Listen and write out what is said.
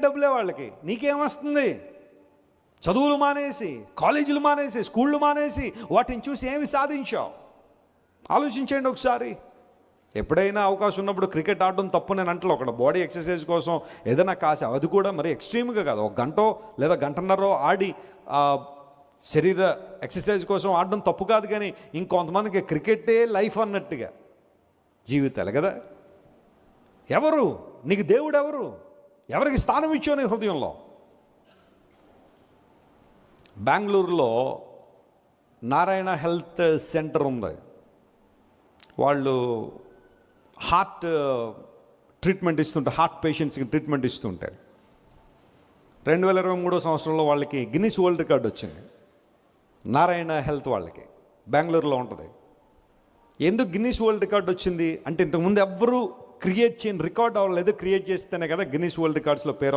డబ్బులే వాళ్ళకి. నీకేమొస్తుంది? చదువులు మానేసి, కాలేజీలు మానేసి, స్కూళ్ళు మానేసి వాటిని చూసి ఏమి సాధించావు? ఆలోచించండి ఒకసారి. ఎప్పుడైనా అవకాశం ఉన్నప్పుడు క్రికెట్ ఆడడం తప్పు నేను అంటలో, ఒక బాడీ ఎక్సర్సైజ్ కోసం ఏదైనా కాసే, అది కూడా మరి ఎక్స్ట్రీమ్గా కాదు, ఒక గంటో లేదా గంటన్నర ఆడి శరీర ఎక్సర్సైజ్ కోసం ఆడడం తప్పు కాదు. కానీ ఇంకొంతమందికి క్రికెటే లైఫ్ అన్నట్టుగా జీవితాలు కదా. ఎవరు నీకు దేవుడు? ఎవరికి స్థానం ఇచ్చావు నీ హృదయంలో? బెంగళూరులో నారాయణ హెల్త్ సెంటర్ ఉంది. వాళ్ళు హార్ట్ ట్రీట్మెంట్ ఇస్తుంటారు, హార్ట్ పేషెంట్స్కి ట్రీట్మెంట్ ఇస్తుంటారు. 2023 సంవత్సరంలో వాళ్ళకి గిన్నిస్ వరల్డ్ రికార్డ్ వచ్చింది. నారాయణ హెల్త్ వాళ్ళకి బెంగళూరులో ఉంటుంది. ఎందుకు గిన్నిస్ వరల్డ్ రికార్డ్ వచ్చింది అంటే, ఇంతకుముందు ఎవ్వరూ క్రియేట్ చేయని రికార్డ్ అవ్వలేదు. క్రియేట్ చేస్తేనే కదా గిన్నిస్ వరల్డ్ రికార్డ్స్లో పేరు వస్తుంది.